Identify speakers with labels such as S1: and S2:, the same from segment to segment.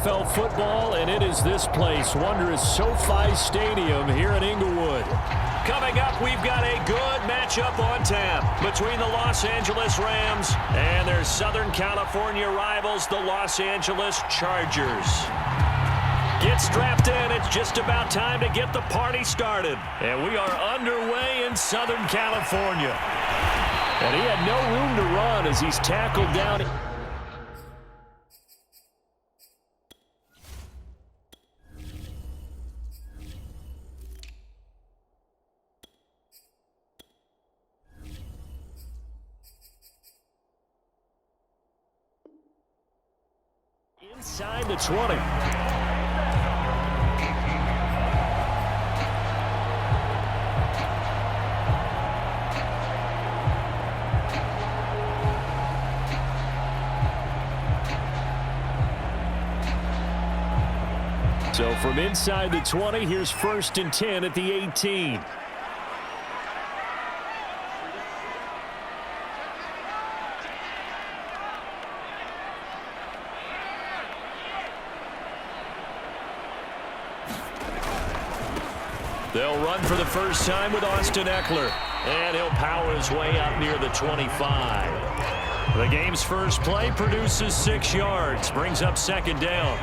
S1: NFL football, and it is this place, wondrous SoFi Stadium here in Inglewood. Coming up, we've got a good matchup on tap between the Los Angeles Rams and their Southern California rivals, the Los Angeles Chargers. Get strapped in. It's just about time to get the party started. And we are underway in Southern California. And he had no room to run as he's tackled down. Inside the 20. So from inside the 20, here's 1st and 10 at the 18. They'll run for the first time with Austin Eckler. And he'll power his way up near the 25. The game's first play produces 6 yards. Brings up 2nd down.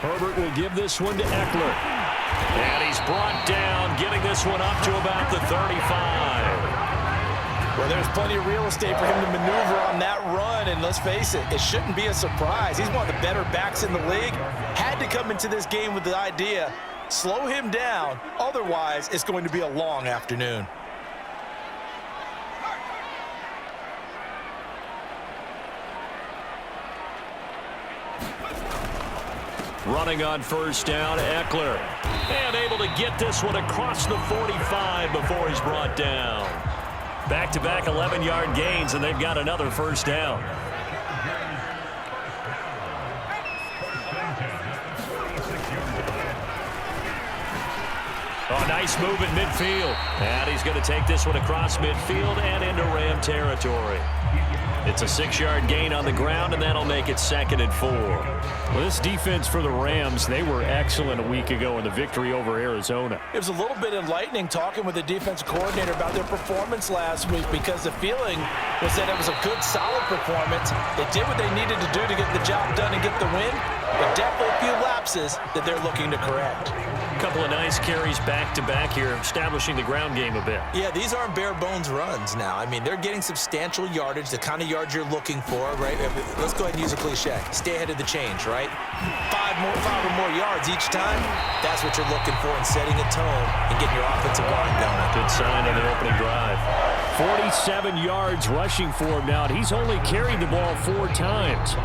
S1: Herbert will give this one to Eckler. And he's brought down, getting this one up to about the 35.
S2: Well, there's plenty of real estate for him to maneuver on that run, and let's face it, it shouldn't be a surprise. He's one of the better backs in the league. Had to come into this game with the idea, slow him down, otherwise it's going to be a long afternoon.
S1: Running on 1st down, Eckler. And able to get this one across the 45 before he's brought down. Back-to-back 11-yard gains, and they've got another 1st down. Oh, nice move in midfield. And he's going to take this one across midfield and into Ram territory. It's a 6-yard gain on the ground, and that'll make it 2nd and 4. Well, this defense for the Rams, they were excellent a week ago in the victory over Arizona.
S2: It was a little bit enlightening talking with the defensive coordinator about their performance last week, because the feeling was that it was a good, solid performance. They did what they needed to do to get the job done and get the win, but definitely a few lapses that they're looking to correct.
S1: A couple of nice carries back-to-back here, establishing the ground game a bit.
S2: Yeah, these aren't bare-bones runs now. I mean, they're getting substantial yardage, the kind of yards you're looking for, right? Let's go ahead and use a cliche. Stay ahead of the change, right? 5 or more yards each time, that's what you're looking for in setting a tone and getting your offensive line going.
S1: Good sign on the opening drive. 47 yards rushing for him now, and he's only carried the ball 4 times.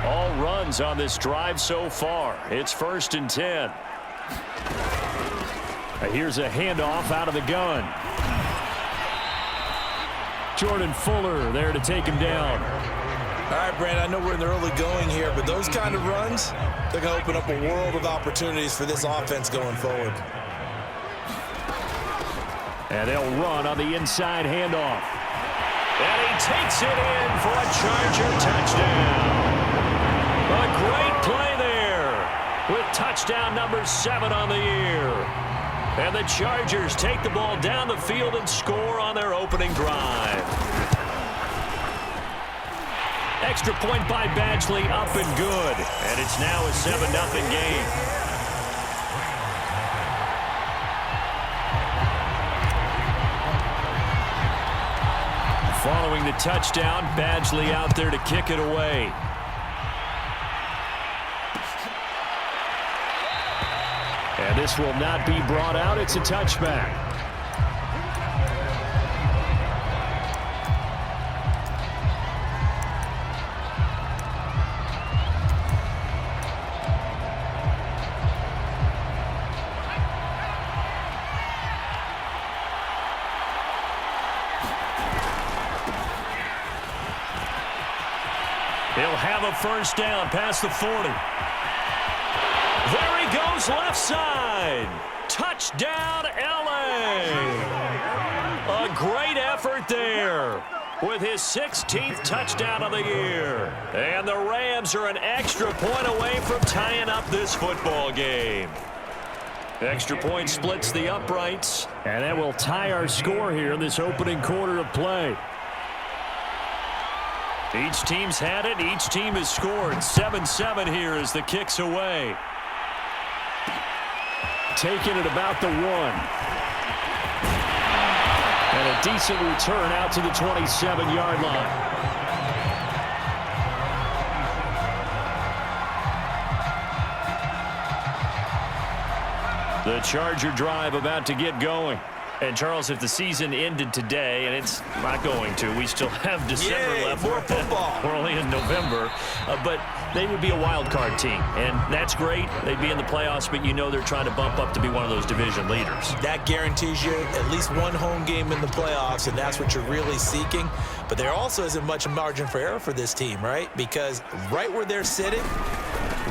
S1: All runs on this drive so far. It's 1st and 10. Here's a handoff out of the gun. Jordan Fuller there to take him down.
S2: All right, Brandon, I know we're in the early going here, but those kind of runs, they're going to open up a world of opportunities for this offense going forward.
S1: And they'll run on the inside handoff. And he takes it in for a Charger touchdown. A great play there with touchdown number 7 on the year. And the Chargers take the ball down the field and score on their opening drive. Extra point by Badgley, up and good. And it's now a 7-0 game. Following the touchdown, Badgley out there to kick it away. And this will not be brought out. It's a touchback. He'll have a 1st down past the 40. There he goes. goes left side. Touchdown, LA. A great effort there with his 16th touchdown of the year. And the Rams are an extra point away from tying up this football game. Extra point splits the uprights, and that will tie our score here in this opening quarter of play. Each team's had it. Each team has scored. 7-7 here as the kick's away. Taking it about the 1. And a decent return out to the 27-yard line. The Charger drive about to get going. And, Charles, if the season ended today, and it's not going to, we still have December left.
S2: More football.
S1: We're only in November. But they would be a wild card team, and that's great. They'd be in the playoffs, but you know they're trying to bump up to be one of those division leaders.
S2: That guarantees you at least one home game in the playoffs, and that's what you're really seeking. But there also isn't much margin for error for this team, right? Because right where they're sitting,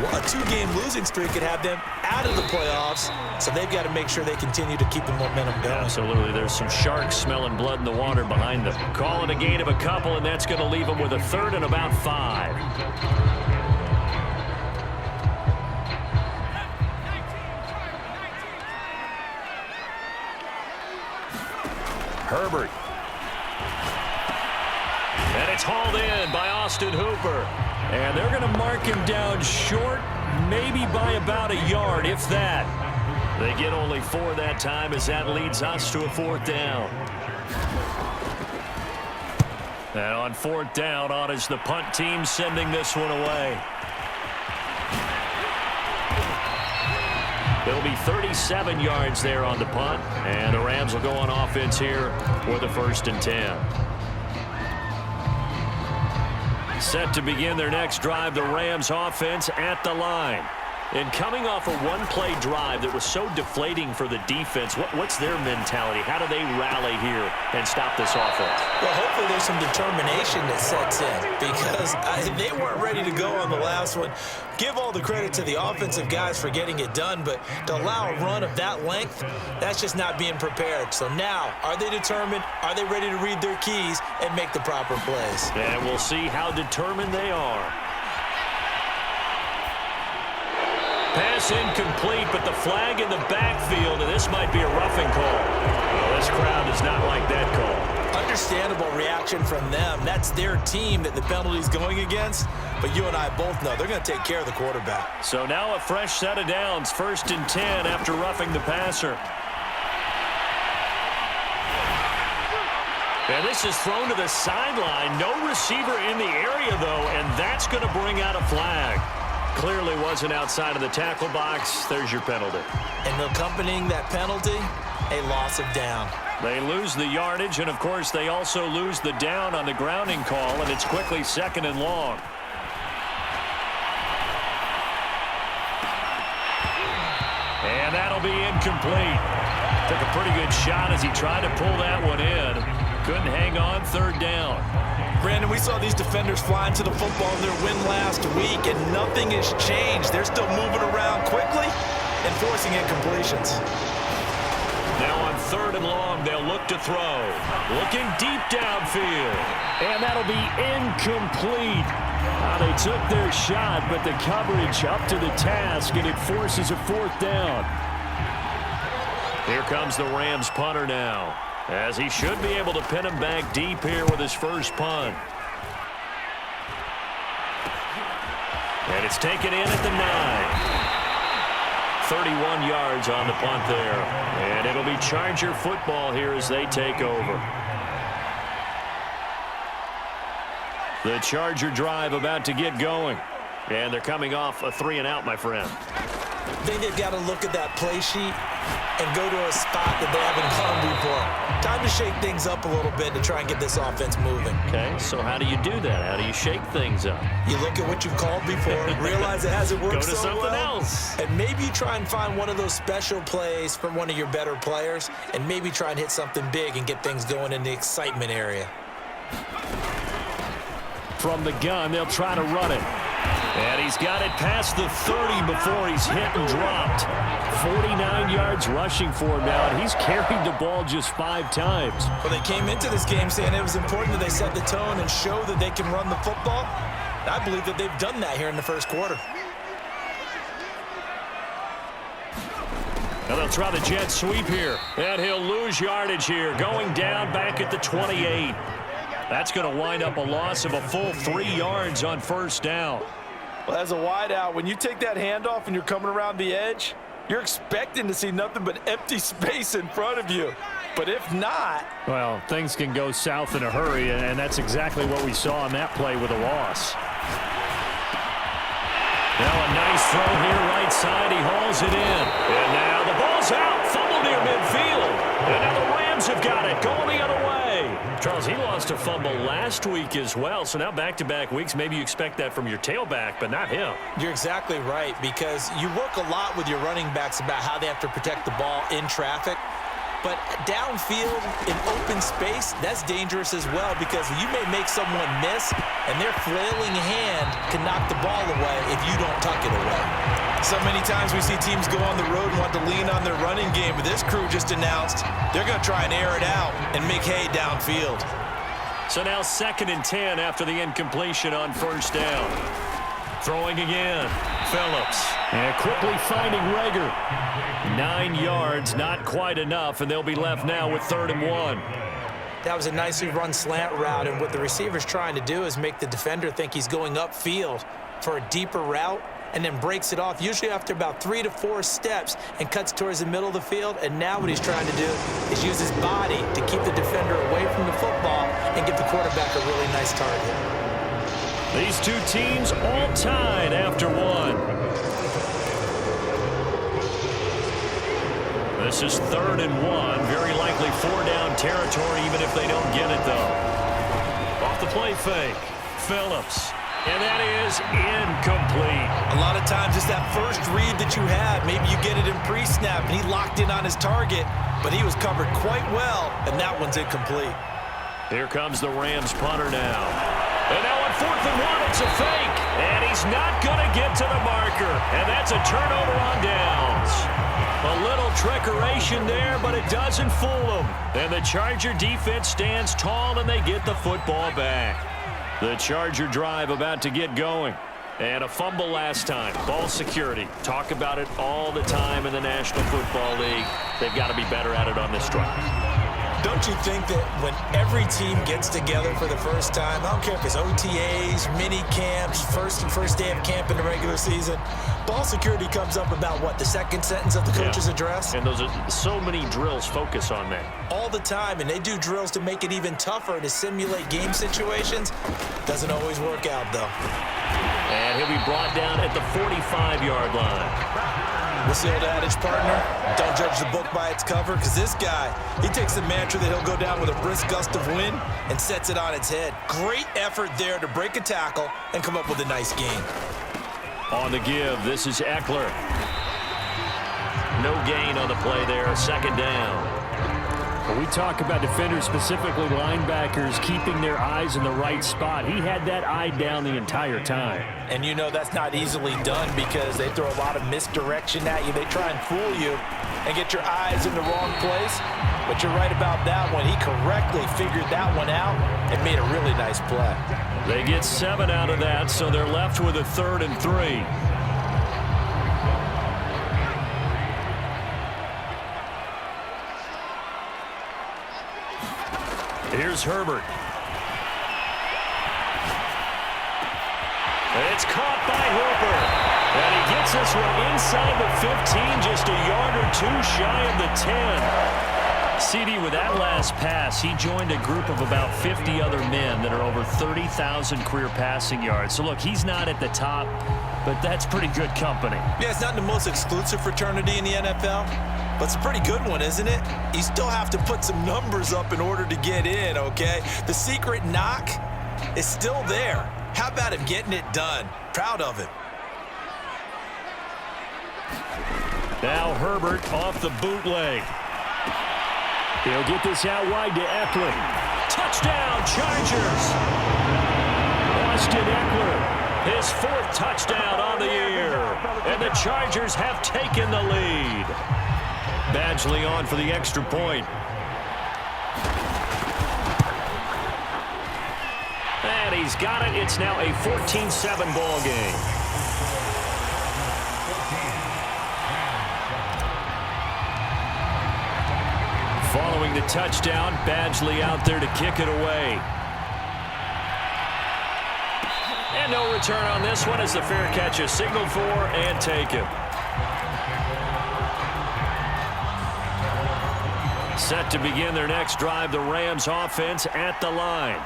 S2: a 2-game losing streak could have them out of the playoffs, so they've got to make sure they continue to keep the momentum going.
S1: Absolutely. There's some sharks smelling blood in the water behind them. Call it a gain of a couple, and that's going to leave them with a 3rd and about 5. Herbert. And it's hauled in by Austin Hooper. And they're going to mark him down short, maybe by about a yard, if that. They get only 4 that time as that leads us to a 4th down. And on 4th down, on is the punt team sending this one away. It'll be 37 yards there on the punt, and the Rams will go on offense here with a 1st and 10. Set to begin their next drive, the Rams offense at the line. And coming off a one-play drive that was so deflating for the defense, what's their mentality? How do they rally here and stop this offense?
S2: Well, hopefully there's some determination that sets in because they weren't ready to go on the last one. Give all the credit to the offensive guys for getting it done, but to allow a run of that length, that's just not being prepared. So now, are they determined? Are they ready to read their keys and make the proper plays?
S1: And we'll see how determined they are. Pass incomplete, but the flag in the backfield, and this might be a roughing call. Well, this crowd does not like that call.
S2: Understandable reaction from them. That's their team that the penalty's going against. But you and I both know they're going to take care of the quarterback.
S1: So now a fresh set of downs, 1st and 10 after roughing the passer. And this is thrown to the sideline. No receiver in the area, though, and that's going to bring out a flag. Clearly wasn't outside of the tackle box. There's your penalty.
S2: And accompanying that penalty, a loss of down.
S1: They lose the yardage, and, of course, they also lose the down on the grounding call, and it's quickly 2nd and long. And that'll be incomplete. Took a pretty good shot as he tried to pull that one in. Couldn't hang on, 3rd down.
S2: Brandon, we saw these defenders flying to the football in their win last week, and nothing has changed. They're still moving around quickly and forcing incompletions.
S1: Now on 3rd and long, they'll look to throw. Looking deep downfield. And that'll be incomplete. They took their shot, but the coverage up to the task, and it forces a 4th down. Here comes the Rams punter now, as he should be able to pin him back deep here with his first punt. And it's taken in at the 9. 31 yards on the punt there. And it'll be Charger football here as they take over. The Charger drive about to get going. And they're coming off a 3 and out, my friend.
S2: I think they've got to look at that play sheet and go to a spot that they haven't gone before. Time to shake things up a little bit to try and get this offense moving.
S1: Okay, so how do you do that? How do you shake things up?
S2: You look at what you've called before, realize it hasn't worked so well.
S1: Go to something else.
S2: And maybe you try and find one of those special plays from one of your better players, and maybe try and hit something big and get things going in the excitement area.
S1: From the gun, they'll try to run it. And he's got it past the 30 before he's hit and dropped. 49 yards rushing for him now, and he's carried the ball just 5 times.
S2: Well, they came into this game saying it was important that they set the tone and show that they can run the football. I believe that they've done that here in the first quarter.
S1: Now they'll try the jet sweep here, and he'll lose yardage here, going down back at the 28. That's going to wind up a loss of a full 3 yards on first down.
S3: Well, as a wideout, when you take that handoff and you're coming around the edge, you're expecting to see nothing but empty space in front of you. But if not...
S1: Well, things can go south in a hurry, and that's exactly what we saw on that play with a loss. Now a nice throw here right side. He hauls it in. And now the ball's out. Fumble near midfield. And now the Rams have got it. Going the other way. Charles, he lost a fumble last week as well. So now back-to-back weeks, maybe you expect that from your tailback, but not him.
S2: You're exactly right, because you work a lot with your running backs about how they have to protect the ball in traffic. But downfield in open space, that's dangerous as well, because you may make someone miss, and their flailing hand can knock the ball away if you don't tuck it away. So many times we see teams go on the road and want to lean on their running game, but this crew just announced they're going to try and air it out and make hay downfield.
S1: So now 2nd and 10 after the incompletion on first down. Throwing again. Phillips. And quickly finding Rager. 9 yards, not quite enough, and they'll be left now with 3rd and 1.
S2: That was a nicely run slant route, and what the receiver's trying to do is make the defender think he's going upfield for a deeper route, and then breaks it off, usually after about 3 to 4 steps, and cuts towards the middle of the field. And now what he's trying to do is use his body to keep the defender away from the football and give the quarterback a really nice target.
S1: These two teams all tied after 1. This is 3rd and 1. Very likely 4-down territory, even if they don't get it, though. Off the play fake. Phillips. And that is incomplete.
S2: A lot of times it's that first read that you have. Maybe you get it in pre-snap, and he locked in on his target, but he was covered quite well, and that one's incomplete.
S1: Here comes the Rams punter now. And now on 4th and 1, it's a fake. And he's not going to get to the marker. And that's a turnover on downs. A little trickeration there, but it doesn't fool them. And the Charger defense stands tall, and they get the football back. The Charger drive about to get going. And a fumble last time. Ball security. Talk about it all the time in the National Football League. They've got to be better at it on this drive.
S2: Don't you think that when every team gets together for the first time, I don't care if it's OTAs, mini camps, first day of camp in the regular season, ball security comes up about what, the second sentence of the coach's address?
S1: And those are so many drills focus on that.
S2: All the time, and they do drills to make it even tougher to simulate game situations. Doesn't always work out, though.
S1: And he'll be brought down at the 45-yard line.
S2: What's the old adage, partner? Don't judge the book by its cover, because this guy, he takes the mantra that he'll go down with a brisk gust of wind and sets it on its head. Great effort there to break a tackle and come up with a nice gain.
S1: On the give, this is Eckler. No gain on the play there, 2nd down. When we talk about defenders, specifically linebackers, keeping their eyes in the right spot, he had that eye down the entire time.
S2: And you know that's not easily done because they throw a lot of misdirection at you. They try and fool you and get your eyes in the wrong place. But you're right about that one. He correctly figured that one out and made a really nice play.
S1: They get 7 out of that, so they're left with a 3rd and 3. Here's Herbert. It's caught by Hooper. And he gets this one inside the 15, just a yard or 2 shy of the 10. CD, with that last pass, he joined a group of about 50 other men that are over 30,000 career passing yards. So, look, he's not at the top, but that's pretty good company.
S2: Yeah, it's not the most exclusive fraternity in the NFL, but it's a pretty good one, isn't it? You still have to put some numbers up in order to get in, okay? The secret knock is still there. How about him getting it done? Proud of him.
S1: Now Herbert off the bootleg. He'll get this out wide to Eckler. Touchdown, Chargers! Austin Eckler His 4th touchdown on the year. And the Chargers have taken the lead. Badgley on for the extra point. And he's got it. It's now a 14-7 ball game. Following the touchdown, Badgley out there to kick it away. And no return on this one as the fair catch is signaled for and taken. Set to begin their next drive, the Rams offense at the line.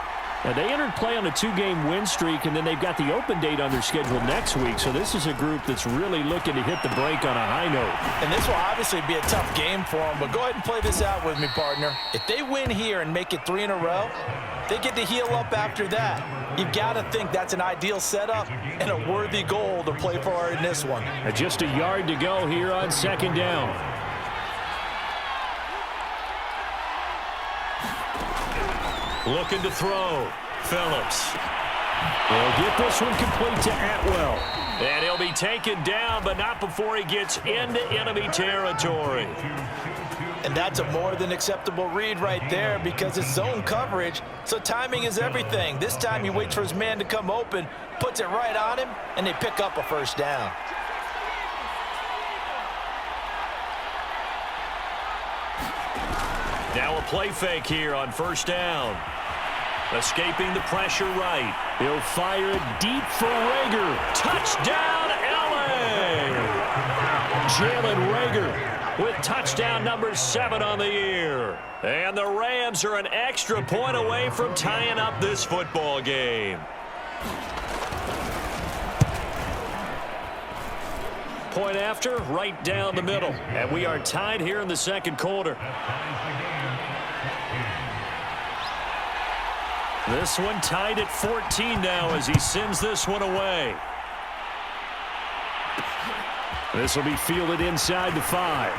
S1: Now, they entered play on a 2-game win streak, and then they've got the open date on their schedule next week. So this is a group that's really looking to hit the break on a high note.
S3: And this will obviously be a tough game for them, but go ahead and play this out with me, partner. If they win here and make it 3 in a row, they get to heal up after that. You've got to think that's an ideal setup and a worthy goal to play for in this one.
S1: Just a yard to go here on 2nd down. Looking to throw. Phillips. They'll get this one complete to Atwell. And he'll be taken down, but not before he gets into enemy territory.
S3: And that's a more than acceptable read right there because it's zone coverage, so timing is everything. This time he waits for his man to come open, puts it right on him, and they pick up a 1st down.
S1: Now a play fake here on 1st down. Escaping the pressure right. He'll fire it deep for Rager. Touchdown, LA! Jalen Rager with touchdown number 7 on the year. And the Rams are an extra point away from tying up this football game. Point after, right down the middle. And we are tied here in the 2nd quarter. This one tied at 14 now as he sends this one away. This will be fielded inside the 5.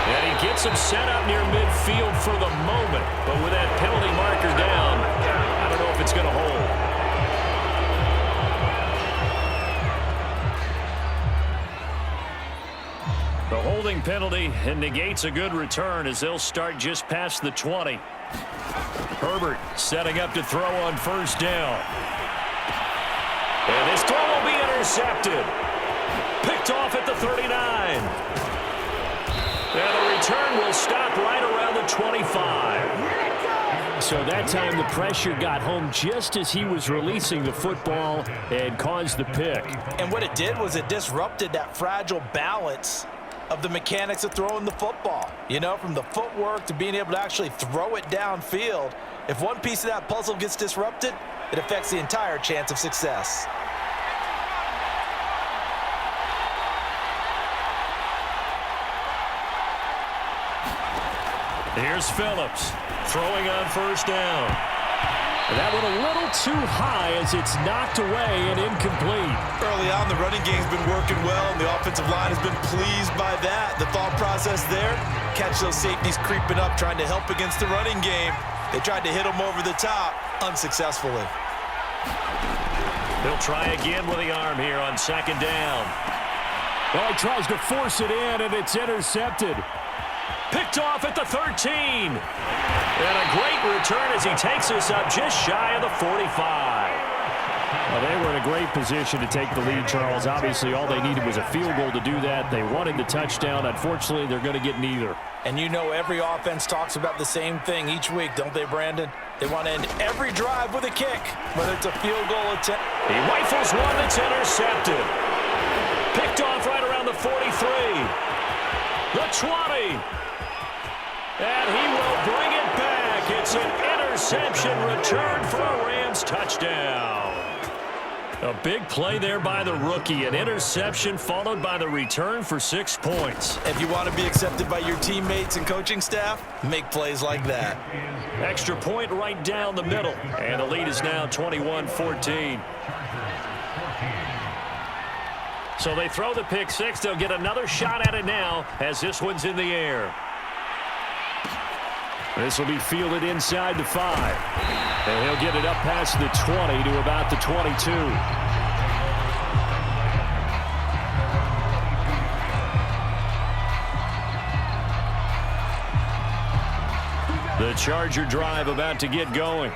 S1: And he gets him set up near midfield for the moment. But with that penalty marker down, I don't know if it's going to hold. The holding penalty negates a good return as they'll start just past the 20. Herbert setting up to throw on 1st down. And this throw will be intercepted. Picked off at the 39. And the return will stop right around the 25. So that time the pressure got home just as he was releasing the football and caused the pick.
S3: And what it did was it disrupted that fragile balance of the mechanics of throwing the football. You know, from the footwork to being able to actually throw it downfield. If one piece of that puzzle gets disrupted, it affects the entire chance of success.
S1: Here's Phillips throwing on 1st down. That one a little too high as it's knocked away and incomplete.
S3: Early on, the running game's been working well, and the offensive line has been pleased by that. The thought process there, catch those safeties creeping up, trying to help against the running game. They tried to hit them over the top, unsuccessfully.
S1: He'll try again with the arm here on 2nd down. Well, he tries to force it in, and it's intercepted. Picked off at the 13. And a great return as he takes us up just shy of the 45. Well, they were in a great position to take the lead, Charles. Obviously, all they needed was a field goal to do that. They wanted the touchdown. Unfortunately, they're going to get neither.
S3: And you know every offense talks about the same thing each week, don't they, Brandon? They want to end every drive with a kick, whether it's a field goal attempt.
S1: He rifles one that's intercepted. Picked off right around the 43. The 20. And he will bring it back. It's an interception return for a Rams touchdown. A big play there by the rookie. An interception followed by the return for 6 points.
S3: If you want to be accepted by your teammates and coaching staff, make plays like that.
S1: Extra point right down the middle. And the lead is now 21-14. So they throw the pick 6. They'll get another shot at it now as this one's in the air. This will be fielded inside the 5. And he'll get it up past the 20 to about the 22. The Charger drive about to get going.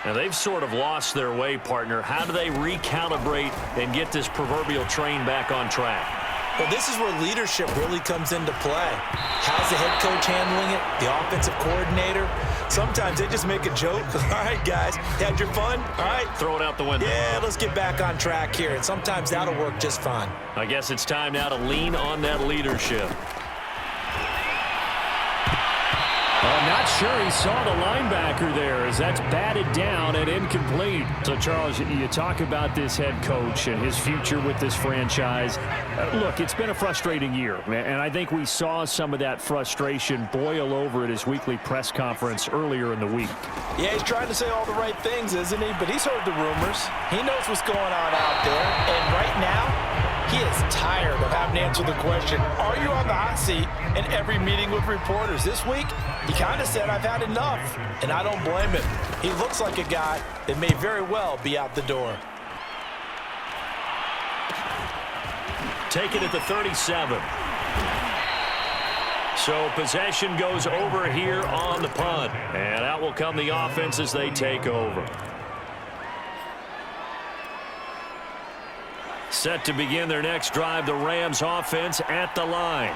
S1: Now, they've sort of lost their way, partner. How do they recalibrate and get this proverbial train back on track?
S2: Well, this is where leadership really comes into play. How's the head coach handling it? The offensive coordinator? Sometimes they just make a joke. All right, guys, had your fun? All right.
S1: Throw it out the window.
S2: Yeah, let's get back on track here. And sometimes that'll work just fine.
S1: I guess it's time now to lean on that leadership. I'm not sure he saw the linebacker there as that's batted down and incomplete. So, Charles, you talk about this head coach and his future with this franchise. Look, it's been a frustrating year, and I think we saw some of that frustration boil over at his weekly press conference earlier in the week.
S3: Yeah, he's trying to say all the right things, isn't he? But he's heard the rumors. He knows what's going on out there. And right now, he is tired of having to answer the question, are you on the hot seat in every meeting with reporters? This week, he kind of said, I've had enough, and I don't blame him. He looks like a guy that may very well be out the door.
S1: Take it at the 37. So possession goes over here on the punt, and out will come the offense as they take over. Set to begin their next drive, the Rams offense at the line.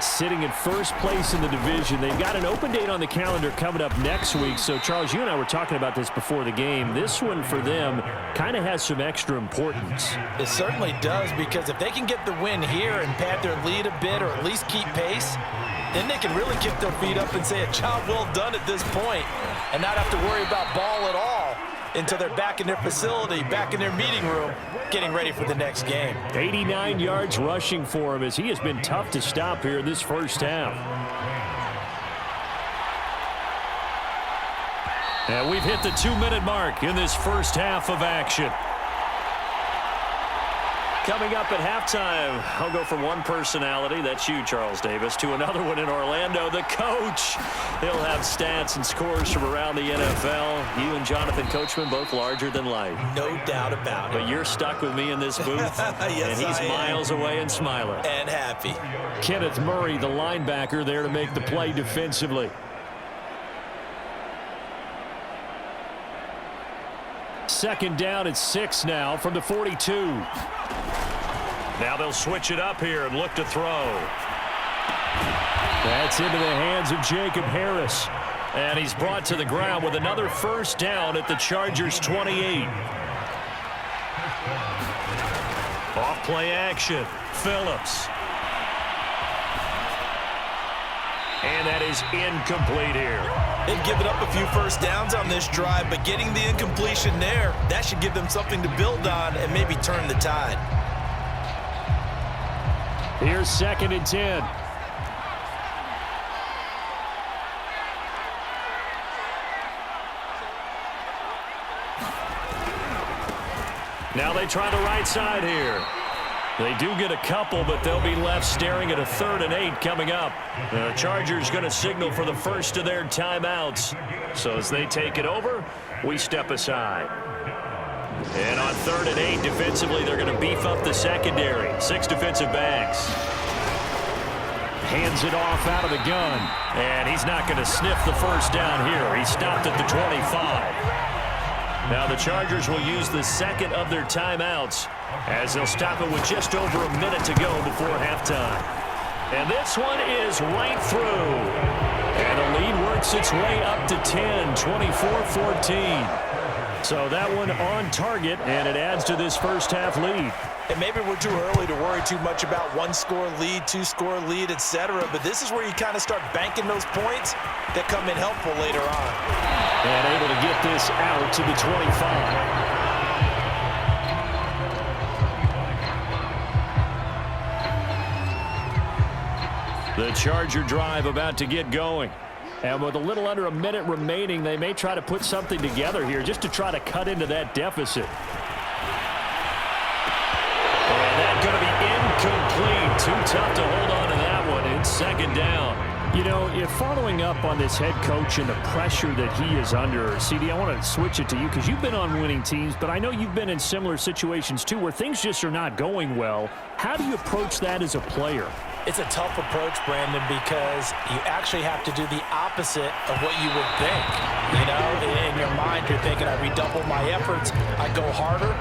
S1: Sitting in first place in the division. They've got an open date on the calendar coming up next week. So, Charles, you and I were talking about this before the game. This one for them kind of has some extra importance.
S3: It certainly does, because if they can get the win here and pad their lead a bit or at least keep pace, then they can really kick their feet up and say a job well done at this point and not have to worry about ball at all until they're back in their facility, back in their meeting room, getting ready for the next game.
S1: 89 yards rushing for him as he has been tough to stop here in this first half. And we've hit the 2-minute mark in this first half of action. Coming up at halftime, I'll go from one personality, that's you, Charles Davis, to another one in Orlando, the coach. He'll have stats and scores from around the NFL. You and Jonathan Coachman, both larger than life.
S2: No doubt about it.
S1: But you're stuck with me in this booth,
S2: yes,
S1: and he's miles away and smiling.
S2: And happy.
S1: Kenneth Murray, the linebacker, there to make the play defensively. Second down at 6 now from the 42. Now they'll switch it up here and look to throw. That's into the hands of Jacob Harris. And he's brought to the ground with another first down at the Chargers' 28. Off play action. Phillips. And that is incomplete here.
S2: They've given up a few first downs on this drive, but getting the incompletion there, that should give them something to build on and maybe turn the tide.
S1: Here's 2nd and 10. Now they try the right side here. They do get a couple, but they'll be left staring at a 3rd and 8 coming up. The Chargers going to signal for the first of their timeouts. So as they take it over, we step aside. And on 3rd and 8, defensively, they're going to beef up the secondary. 6 defensive backs. Hands it off out of the gun. And he's not going to sniff the first down here. He stopped at the 25. Now the Chargers will use the 2nd of their timeouts as they'll stop it with just over a minute to go before halftime. And this one is right through. And the lead works its way up to 10, 24-14. So that one on target, and it adds to this first half lead.
S3: And maybe we're too early to worry too much about 1-score lead, 2-score lead, etc. But this is where you kind of start banking those points that come in helpful later on.
S1: And able to get this out to the 25. The Charger drive about to get going. And with a little under a minute remaining, they may try to put something together here just to try to cut into that deficit. And that's going to be incomplete. Too tough to hold on to that one. It's 2nd down. You know, if following up on this head coach and the pressure that he is under, CD, I want to switch it to you because you've been on winning teams, but I know you've been in similar situations too where things just are not going well. How do you approach that as a player?
S3: It's a tough approach, Brandon, because you actually have to do the opposite of what you would think. You know, in your mind, you're thinking, I redouble my efforts, I go harder.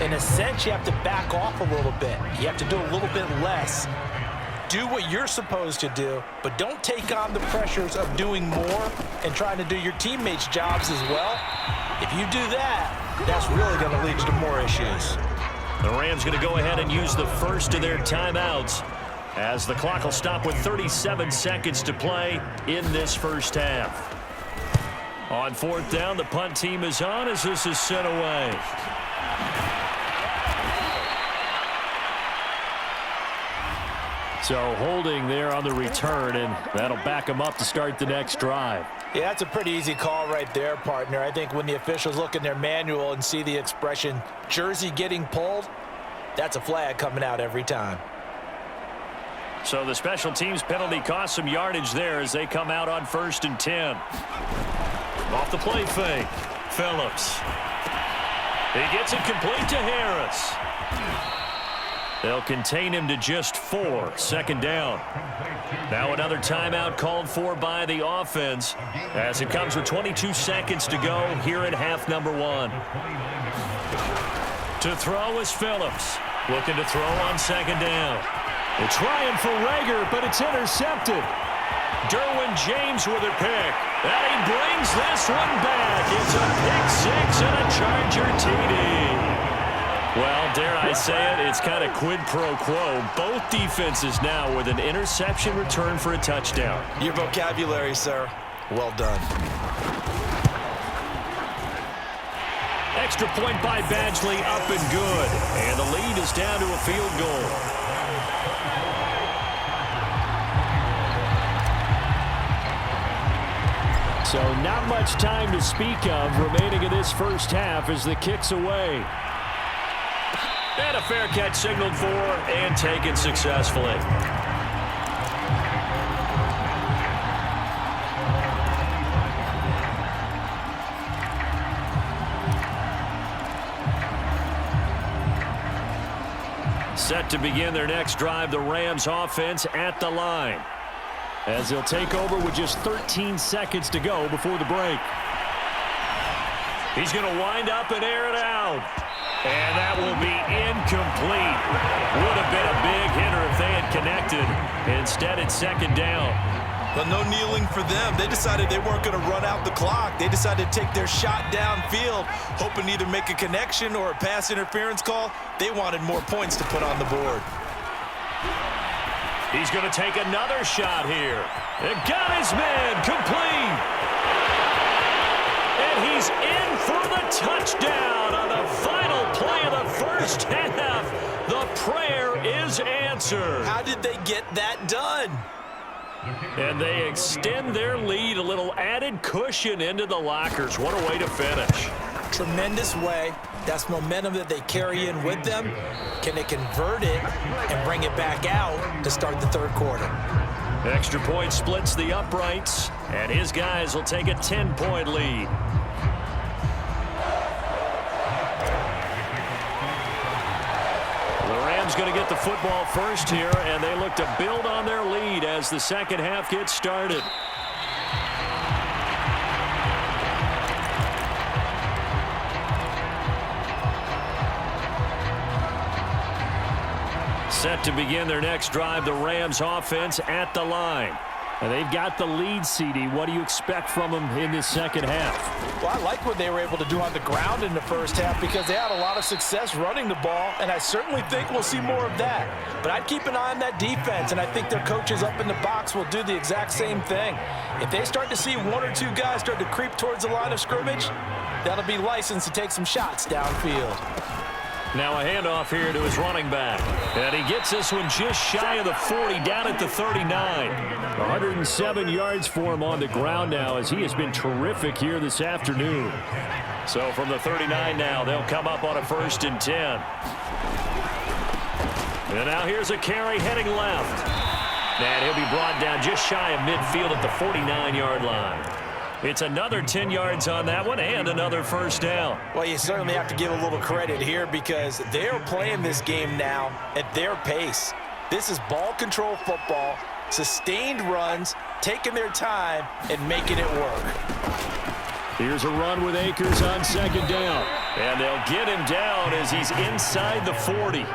S3: In a sense, you have to back off a little bit. You have to do a little bit less. Do what you're supposed to do, but don't take on the pressures of doing more and trying to do your teammates' jobs as well. If you do that, that's really going to lead you to more issues.
S1: The Rams going to go ahead and use the first of their timeouts as the clock will stop with 37 seconds to play in this first half. On fourth down, the punt team is on as this is sent away. So holding there on the return, and that'll back them up to start the next drive.
S3: Yeah, that's a pretty easy call right there, partner. I think when the officials look in their manual and see the expression jersey getting pulled, that's a flag coming out every time.
S1: So the special teams penalty cost some yardage there as they come out on 1st and 10. Off the play fake, Phillips. He gets it complete to Harris. They'll contain him to just 4, 2nd down. Now another timeout called for by the offense as it comes with 22 seconds to go here in half number 1. To throw is Phillips. Looking to throw on 2nd down. They're trying for Rager, but it's intercepted. Derwin James with a pick. And he brings this one back. It's a pick 6 and a Charger TD. Well, dare I say it, it's kind of quid pro quo. Both defenses now with an interception return for a touchdown.
S2: Your vocabulary, sir. Well done.
S1: Extra point by Badgley, up and good. And the lead is down to a field goal. So not much time to speak of remaining in this first half as the kick's away. And a fair catch signaled for and taken successfully. Set to begin their next drive, the Rams offense at the line, as they'll take over with just 13 seconds to go before the break. He's going to wind up and air it out. And that will be incomplete. Would have been a big hitter if they had connected. Instead, it's 2nd down.
S2: But no kneeling for them. They decided they weren't going to run out the clock. They decided to take their shot downfield, hoping to either make a connection or a pass interference call. They wanted more points to put on the board.
S1: He's going to take another shot here. And got his man complete. And he's in for the touchdown on the final play of the first half. The prayer is answered.
S2: How did they get that done?
S1: And they extend their lead, a little added cushion into the lockers. What a way to finish.
S2: Tremendous way. That's momentum that they carry in with them. Can they convert it and bring it back out to start the 3rd quarter?
S1: Extra point splits the uprights, and his guys will take a 10-point lead. The Rams going to get the football first here, and they look to build on their lead as the second half gets started. Set to begin their next drive, the Rams offense at the line. And they've got the lead, CD. What do you expect from them in this second half?
S3: Well, I like what they were able to do on the ground in the first half because they had a lot of success running the ball, and I certainly think we'll see more of that. But I'd keep an eye on that defense, and I think their coaches up in the box will do the exact same thing. If they start to see 1 or 2 guys start to creep towards the line of scrimmage, that'll be licensed to take some shots downfield.
S1: Now a handoff here to his running back. And he gets this one just shy of the 40, down at the 39. 107 yards for him on the ground now as he has been terrific here this afternoon. So from the 39 now, they'll come up on a 1st and 10. And now here's a carry heading left. And he'll be brought down just shy of midfield at the 49-yard line. It's another 10 yards on that one and another first down.
S3: Well, you certainly have to give a little credit here because they're playing this game now at their pace. This is ball control football, sustained runs, taking their time and making it work.
S1: Here's a run with Akers on second down. And they'll get him down as he's inside the 40.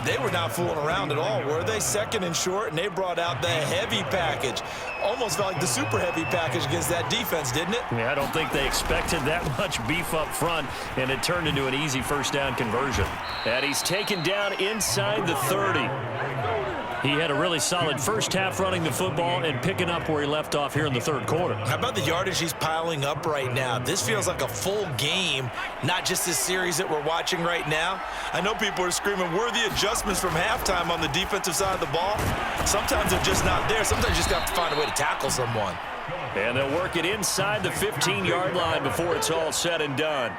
S2: They were not fooling around at all, were they? Second and short, and they brought out the heavy package. Almost felt like the super heavy package against that defense, didn't it?
S1: Yeah, I don't think they expected that much beef up front, and it turned into an easy first down conversion. And he's taken down inside the 30. He had a really solid first half running the football and picking up where he left off here in the third quarter.
S2: How about the yardage he's piling up right now? This feels like a full game, not just this series that we're watching right now. I know people are screaming, where are the adjustments from halftime on the defensive side of the ball? Sometimes they're just not there. Sometimes you just have to find a way to tackle someone.
S1: And they'll work it inside the 15-yard line before it's all said and done.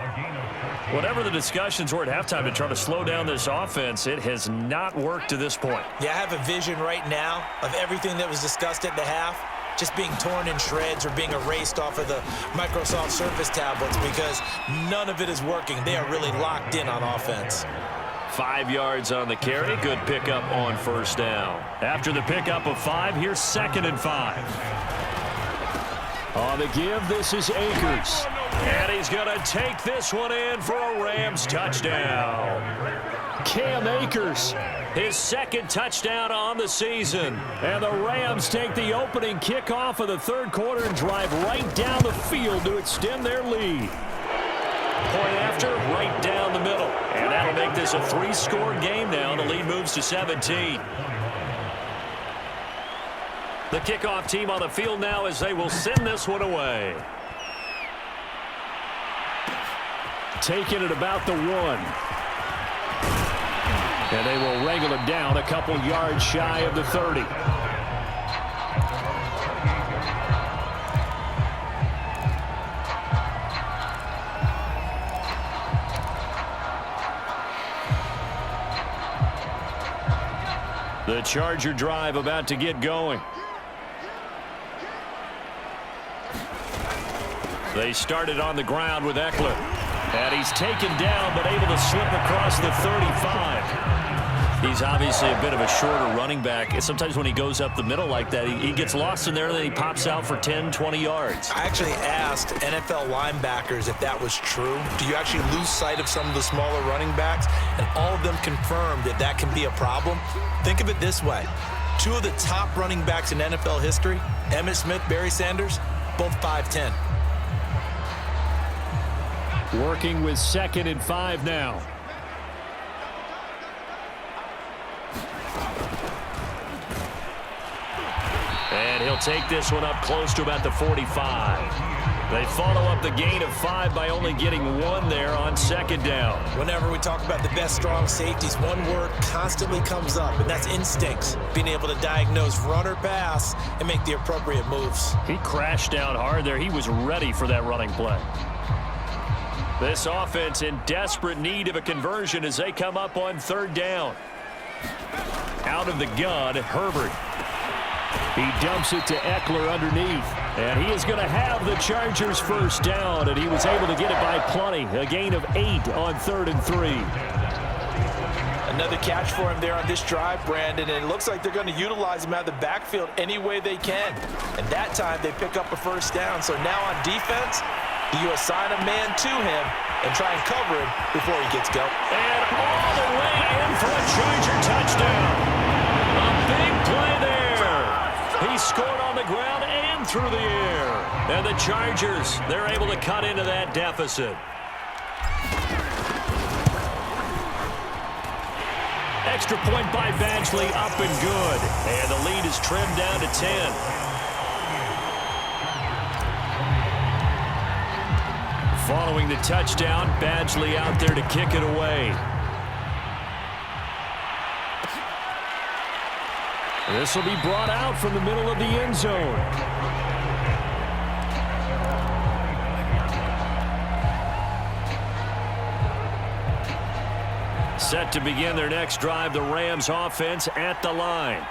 S1: Whatever the discussions were at halftime to try to slow down this offense, it has not worked to this point.
S2: Yeah, I have a vision right now of everything that was discussed at the half just being torn in shreds or being erased off of the Microsoft Surface tablets because none of it is working. They are really locked in on offense.
S1: 5 yards on the carry. Good pickup on first down. After the pickup of 5, here's 2nd and 5. On the give, this is Akers. And he's going to take this one in for a Rams touchdown. Cam Akers, his second touchdown on the season. And the Rams take the opening kickoff of the third quarter and drive right down the field to extend their lead. Point after, right down the middle. And that'll make this a 3-score game now. The lead moves to 17. The kickoff team on the field now as they will send this one away. Taking it about the 1. And they will wrangle it down a couple yards shy of the 30. The Charger drive about to get going. They started on the ground with Eckler. And he's taken down, but able to slip across the 35. He's obviously a bit of a shorter running back. Sometimes when he goes up the middle like that, he gets lost in there, and then he pops out for 10, 20 yards.
S2: I actually asked NFL linebackers if that was true. Do you actually lose sight of some of the smaller running backs? And all of them confirmed that that can be a problem. Think of it this way. 2 of the top running backs in NFL history, Emmitt Smith, Barry Sanders, both 5'10".
S1: Working with 2nd and 5 now. And he'll take this one up close to about the 45. They follow up the gain of 5 by only getting 1 there on 2nd down.
S2: Whenever we talk about the best strong safeties, one word constantly comes up, and that's instincts. Being able to diagnose run or pass and make the appropriate moves.
S1: He crashed down hard there. He was ready for that running play. This offense in desperate need of a conversion as they come up on 3rd down. Out of the gun, Herbert. He dumps it to Eckler underneath. And he is going to have the Chargers first down, and he was able to get it by plenty. A gain of 8 on 3rd and 3.
S3: Another catch for him there on this drive, Brandon, and it looks like they're going to utilize him out of the backfield any way they can. And that time they pick up a first down. So now on defense, you assign a man to him and try and cover him before he gets going.
S1: And all the way in for a Charger touchdown. A big play there. He scored on the ground and through the air. And the Chargers, they're able to cut into that deficit. Extra point by Badgley, up and good. And the lead is trimmed down to 10. Following the touchdown, Badgley out there to kick it away. This will be brought out from the middle of the end zone. Set to begin their next drive, the Rams offense at the line.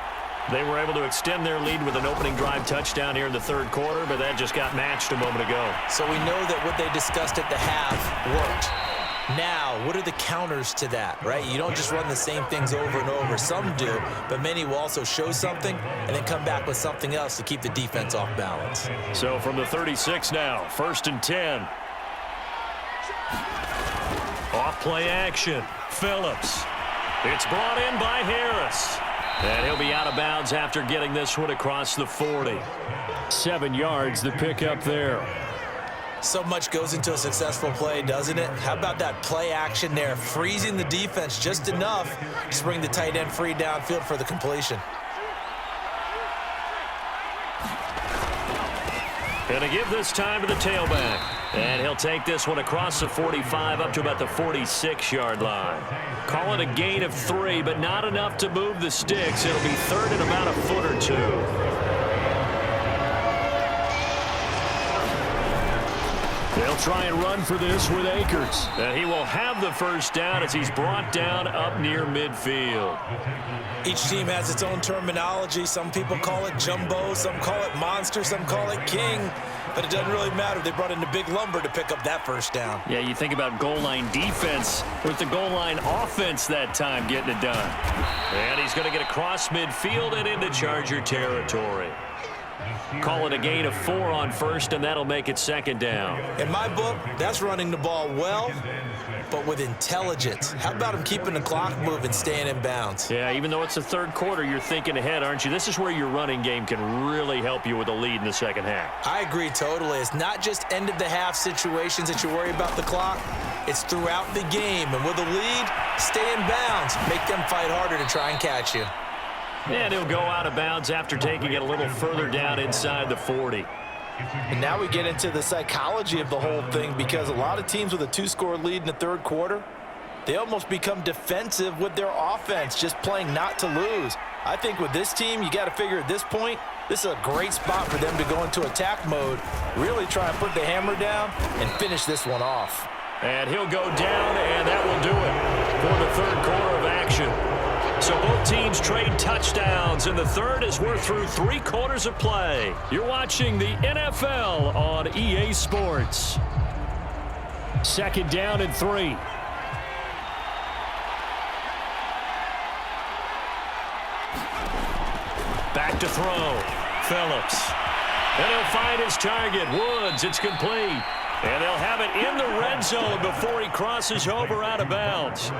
S1: They were able to extend their lead with an opening drive touchdown here in the third quarter, but that just got matched a moment ago.
S2: So we know that what they discussed at the half worked. Now, what are the counters to that, right? You don't just run the same things over and over. Some do, but many will also show something and then come back with something else to keep the defense off balance.
S1: So from the 36 now, 1st and 10. Off play action. Phillips. It's brought in by Harris. And he'll be out of bounds after getting this one across the 40. 7 yards, the pickup there.
S2: So much goes into a successful play, doesn't it? How about that play action there, freezing the defense just enough to bring the tight end free downfield for the completion.
S1: Going to give this time to the tailback. And he'll take this one across the 45 up to about the 46-yard line. Call it a gain of 3, but not enough to move the sticks. It'll be third and about a foot or 2. They'll try and run for this with Akers. And he will have the first down as he's brought down up near midfield.
S2: Each team has its own terminology. Some people call it jumbo, some call it monster, some call it king. But it doesn't really matter. They brought in the big lumber to pick up that first down.
S1: Yeah, you think about goal line defense with the goal line offense that time getting it done. And he's going to get across midfield and into Charger territory. Call it a gain of 4 on first, and that'll make it second down.
S2: In my book, that's running the ball well, but with intelligence. How about him keeping the clock moving, staying in bounds?
S1: Yeah, even though it's the third quarter, you're thinking ahead, aren't you? This is where your running game can really help you with a lead in the second half.
S2: I agree totally. It's not just end-of-the-half situations that you worry about the clock. It's throughout the game. And with a lead, stay in bounds. Make them fight harder to try and catch you.
S1: And he'll go out of bounds after taking it a little further down inside the 40.
S3: And now we get into the psychology of the whole thing, because a lot of teams with a 2-score lead in the third quarter, they almost become defensive with their offense, just playing not to lose. I think with this team, you got to figure at this point, this is a great spot for them to go into attack mode, really try and put the hammer down and finish this one off.
S1: And he'll go down, and that will do it for the third quarter of action. So both teams trade touchdowns, and the third as we're through 3 quarters of play. You're watching the NFL on EA Sports. Second down and 3. Back to throw. Phillips. And he'll find his target. Woods, it's complete. And they'll have it in the red zone before he crosses over out of bounds.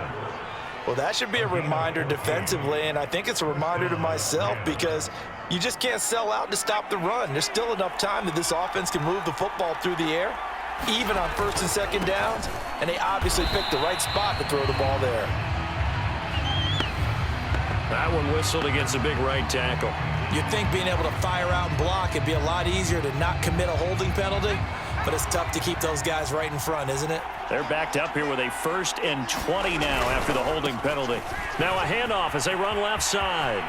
S3: Well, that should be a reminder defensively, and I think it's a reminder to myself, because you just can't sell out to stop the run. There's still enough time that this offense can move the football through the air, even on first and second downs, and they obviously picked the right spot to throw the ball there.
S1: That one whistled against a big right tackle.
S2: You'd think being able to fire out and block, it'd be a lot easier to not commit a holding penalty, but it's tough to keep those guys right in front, isn't it?
S1: They're backed up here with a 1st and 20 now after the holding penalty. Now a handoff as they run left side.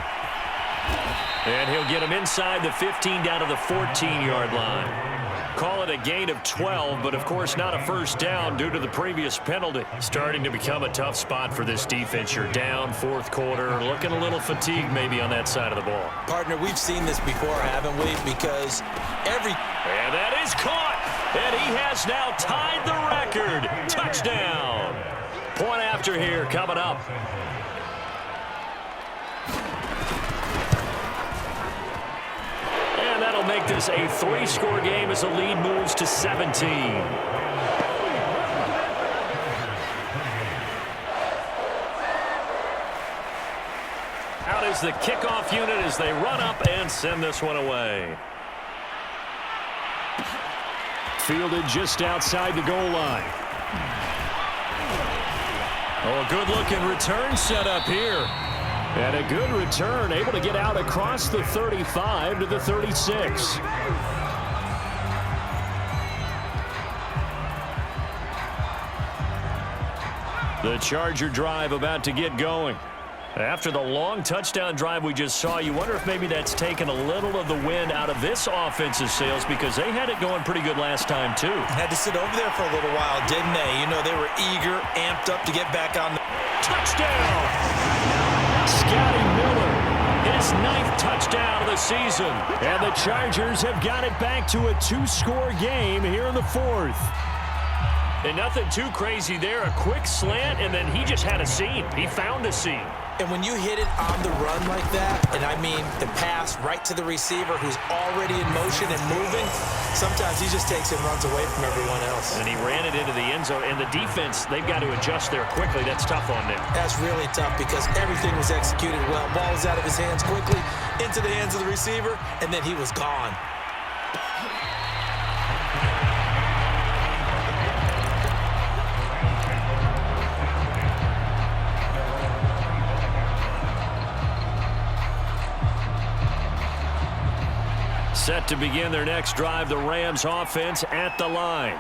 S1: And he'll get him inside the 15 down to the 14-yard line. Call it a gain of 12, but of course not a first down due to the previous penalty. Starting to become a tough spot for this defense. You're down fourth quarter, looking a little fatigued maybe on that side of the ball.
S2: Partner, we've seen this before, haven't we? Because
S1: And that is caught, and he has now tied the record. Touchdown. Point after here coming up. And that'll make this a 3-score game as the lead moves to 17. Out is the kickoff unit as they run up and send this one away. Fielded just outside the goal line. Oh, a good-looking return set up here. And a good return, able to get out across the 35 to the 36. The Charger drive about to get going. After the long touchdown drive we just saw, you wonder if maybe that's taken a little of the wind out of this offensive sails, because they had it going pretty good last time, too.
S2: Had to sit over there for a little while, didn't they? You know, they were eager, amped up to get back on the...
S1: Touchdown! Scotty Miller, his 9th touchdown of the season. And the Chargers have got it back to a 2-score game here in the fourth. And nothing too crazy there. A quick slant, and then he just had a seam. He found a seam.
S2: And when you hit it on the run like that, and I mean the pass right to the receiver who's already in motion and moving, sometimes he just takes and runs away from everyone else.
S1: And he ran it into the end zone. And the defense, they've got to adjust there quickly. That's tough on them.
S2: That's really tough because everything was executed well. Ball was out of his hands quickly, into the hands of the receiver, and then he was gone.
S1: Set to begin their next drive, the Rams offense at the line.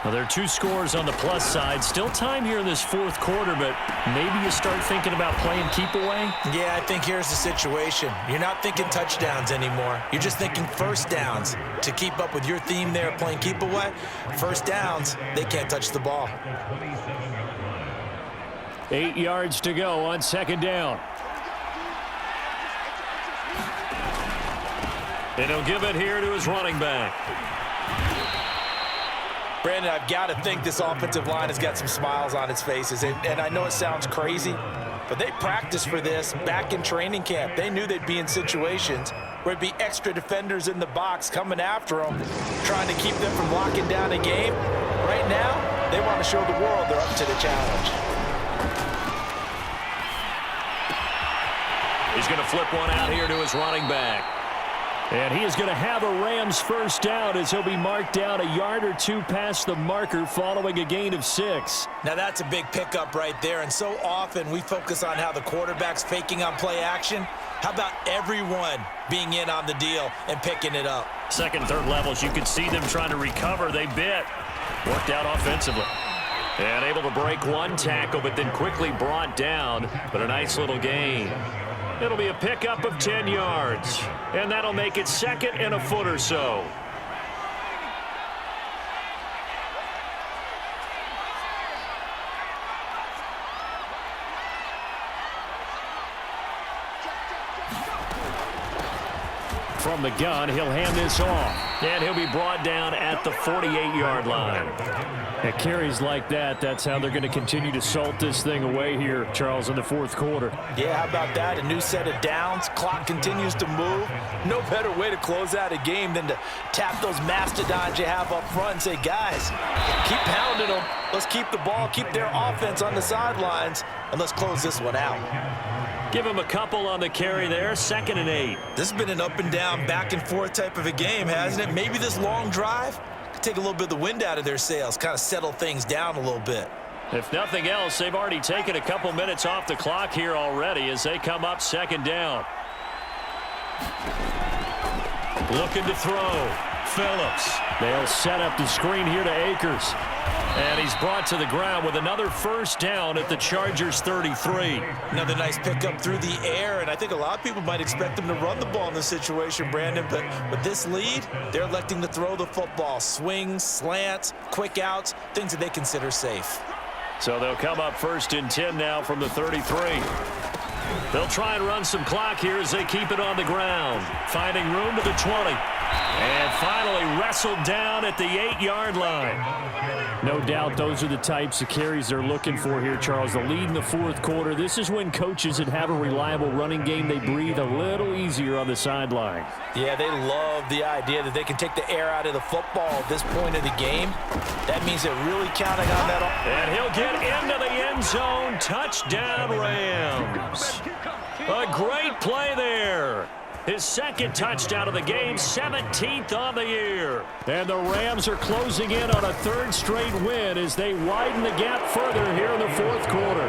S1: Now, there are 2 scores on the plus side. Still time here in this fourth quarter, but maybe you start thinking about playing keep away?
S2: Yeah, I think here's the situation. You're not thinking touchdowns anymore. You're just thinking first downs. To keep up with your theme there, playing keep away, first downs, they can't touch the ball.
S1: 8 yards to go on second down. And he'll give it here to his running back.
S3: Brandon, I've got to think this offensive line has got some smiles on its faces. And I know it sounds crazy, but they practiced for this back in training camp. They knew they'd be in situations where it'd be extra defenders in the box coming after them, trying to keep them from locking down a game. Right now, they want to show the world they're up to the challenge.
S1: He's going to flip one out here to his running back. And he is going to have a Rams first down as he'll be marked down a yard or 2 past the marker following a gain of 6.
S2: Now that's a big pickup right there, and so often we focus on how the quarterback's faking on play action. How about everyone being in on the deal and picking it up?
S1: Second, third levels, you could see them trying to recover. They bit. Worked out offensively. And able to break one tackle, but then quickly brought down. But a nice little gain. It'll be a pickup of 10 yards. And that'll make it second and a foot or so. From the gun, he'll hand this off. And he'll be brought down at the 48-yard line. At carries like that, that's how they're going to continue to salt this thing away here, Charles, in the fourth quarter.
S3: Yeah, how about that? A new set of downs. Clock continues to move. No better way to close out a game than to tap those mastodons you have up front and say, guys, keep pounding them. Let's keep the ball, keep their offense on the sidelines, and let's close this one out.
S1: Give him a couple on the carry there, 2nd and 8.
S2: This has been an up and down, back and forth type of a game, hasn't it? Maybe this long drive could take a little bit of the wind out of their sails, kind of settle things down a little bit.
S1: If nothing else, they've already taken a couple minutes off the clock here already as they come up 2nd down. Looking to throw. Phillips. They'll set up the screen here to Akers. And he's brought to the ground with another first down at the Chargers 33.
S2: Another nice pickup through the air, and I think a lot of people might expect them to run the ball in this situation, Brandon, but with this lead, they're electing to throw the football. Swings, slants, quick outs, things that they consider safe.
S1: So they'll come up 1st and 10 now from the 33. They'll try and run some clock here as they keep it on the ground. Finding room to the 20. And finally wrestled down at the 8-yard line. No doubt those are the types of carries they're looking for here, Charles. The lead in the fourth quarter. This is when coaches that have a reliable running game, they breathe a little easier on the sideline.
S3: Yeah, they love the idea that they can take the air out of the football at this point of the game. That means they're really counting on that.
S1: And he'll get into the end zone. Touchdown, Rams. A great play there. His 2nd touchdown of the game, 17th on the year. And the Rams are closing in on a 3rd straight win as they widen the gap further here in the fourth quarter.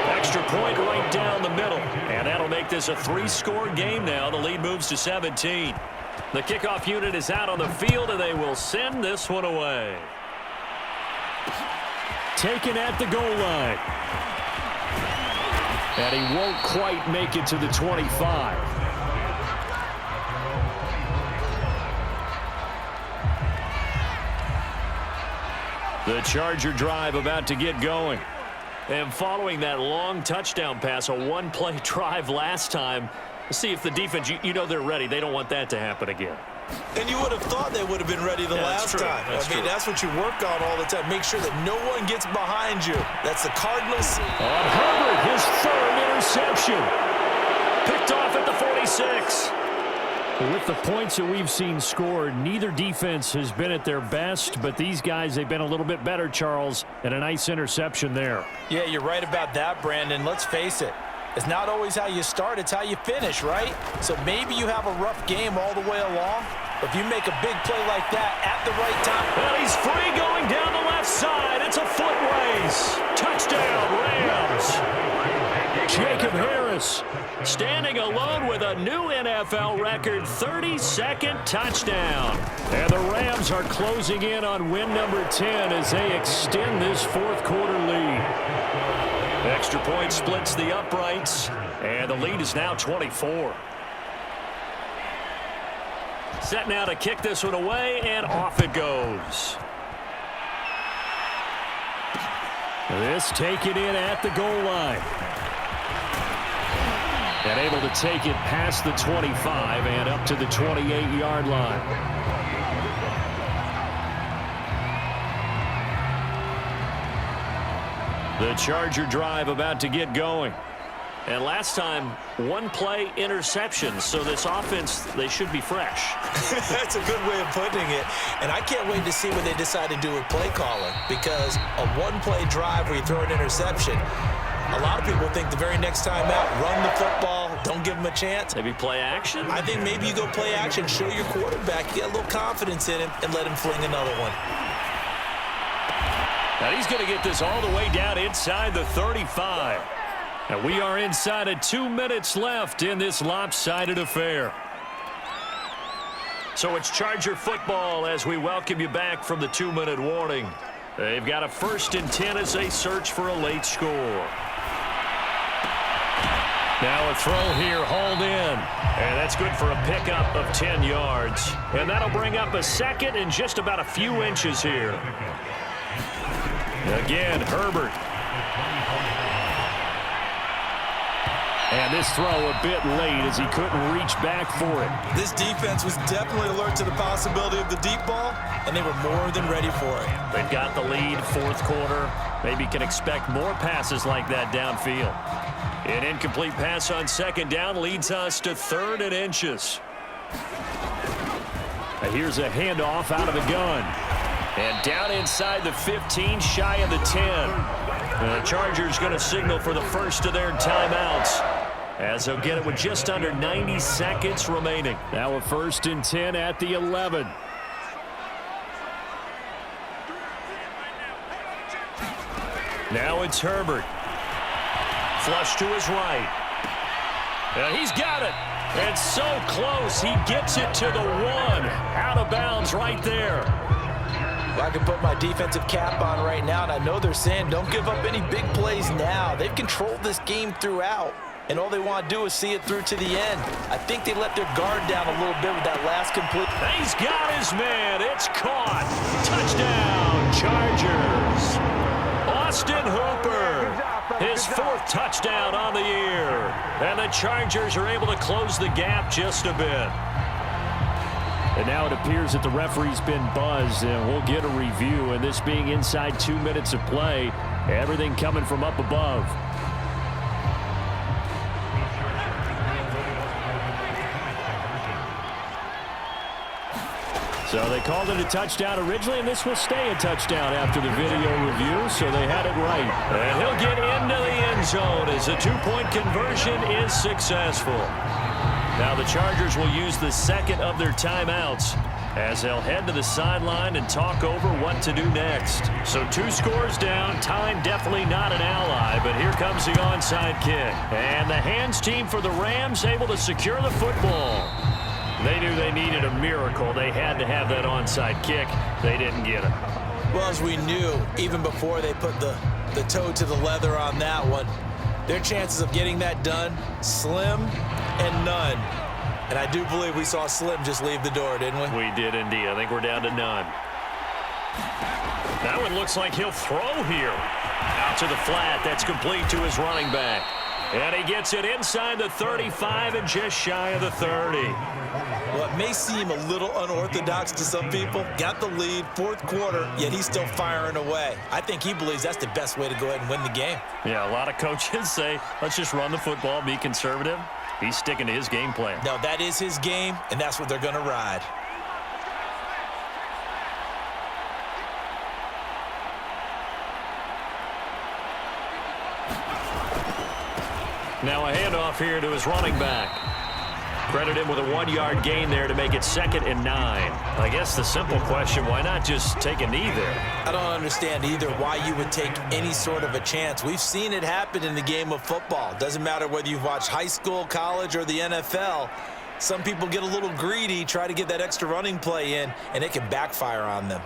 S1: Extra point right down the middle. And that'll make this a 3-score game now. The lead moves to 17. The kickoff unit is out on the field, and they will send this one away. Taken at the goal line. And he won't quite make it to the 25. The Charger drive about to get going. And following that long touchdown pass, a one-play drive last time, See if the defense, you know they're ready. They don't want that to happen again.
S2: And you would have thought they would have been ready the last time. That's what you work on all the time. Make sure that no one gets behind you. That's the Cardinals.
S1: On Herbert, his third interception. Picked off at the 46. With the points that we've seen scored, neither defense has been at their best, but these guys, they've been a little bit better, Charles, and a nice interception there.
S3: Yeah, you're right about that, Brandon. Let's face it. It's not always how you start, it's how you finish, right? So maybe you have a rough game all the way along, but if you make a big play like that at the right time.
S1: Well, he's free going down the left side. It's a foot race. Touchdown, Rams. Jacob Harris standing alone with a new NFL record 32nd touchdown. And the Rams are closing in on win number 10 as they extend this fourth quarter lead. Extra point splits the uprights, and the lead is now 24. Set now to kick this one away, and off it goes. This taken in at the goal line. And able to take it past the 25 and up to the 28-yard line. The Charger drive about to get going. And last time, one play interception. So this offense, they should be fresh.
S2: That's a good way of putting it. And I can't wait to see what they decide to do with play calling. Because a one-play drive where you throw an interception, a lot of people think the very next time out, run the football, don't give them a chance.
S1: Maybe play action?
S2: I think maybe you go play action, show your quarterback, get a little confidence in him, and let him fling another one.
S1: Now he's going to get this all the way down inside the 35. And we are inside of 2 minutes left in this lopsided affair. So it's Charger football as we welcome you back from the 2-minute warning. They've got a 1st and 10 as they search for a late score. Now a throw here, hauled in. And that's good for a pickup of 10 yards. And that'll bring up a second and just about a few inches here. Again, Herbert. And this throw a bit late as he couldn't reach back for it.
S2: This defense was definitely alert to the possibility of the deep ball, and they were more than ready for it.
S1: They've got the lead, fourth quarter. Maybe can expect more passes like that downfield. An incomplete pass on second down leads us to 3rd and inches. And here's a handoff out of the gun. And down inside the 15, shy of the 10. And the Chargers going to signal for the first of their timeouts, as they'll get it with just under 90 seconds remaining. Now a 1st and 10 at the 11. Now it's Herbert. Flush to his right. And he's got it. And so close, he gets it to the 1. Out of bounds right there.
S3: I can put my defensive cap on right now, and I know they're saying don't give up any big plays now. They've controlled this game throughout, and all they want to do is see it through to the end. I think they let their guard down a little bit with that last complete.
S1: He's got his man. It's caught. Touchdown, Chargers. Austin Hooper, his 4th touchdown on the year. And the Chargers are able to close the gap just a bit. And now it appears that the referee's been buzzed, and we'll get a review. And this being inside 2 minutes of play, everything coming from up above. So they called it a touchdown originally, and this will stay a touchdown after the video review, so they had it right. And he'll get into the end zone as the 2-point conversion is successful. Now the Chargers will use the second of their timeouts as they'll head to the sideline and talk over what to do next. So 2 scores down, time definitely not an ally, but here comes the onside kick. And the hands team for the Rams able to secure the football. They knew they needed a miracle. They had to have that onside kick. They didn't get it.
S2: Well, as we knew, even before they put the toe to the leather on that one, their chances of getting that done, slim and none. And I do believe we saw Slim just leave the door, didn't we?
S1: We did indeed. I think we're down to none. That one looks like he'll throw here. Out to the flat. That's complete to his running back. And he gets it inside the 35 and just shy of the 30.
S3: Well, it may seem a little unorthodox to some people. Got the lead, fourth quarter, yet he's still firing away. I think he believes that's the best way to go ahead and win the game.
S1: Yeah, a lot of coaches say, let's just run the football, be conservative. He's sticking to his game plan.
S3: No, that is his game, and that's what they're going to ride.
S1: Now a handoff here to his running back. Credit him with a 1-yard gain there to make it 2nd and 9. I guess the simple question, why not just take a knee there?
S3: I don't understand either why you would take any sort of a chance. We've seen it happen in the game of football. Doesn't matter whether you've watched high school, college, or the NFL. Some people get a little greedy, try to get that extra running play in, and it can backfire on them.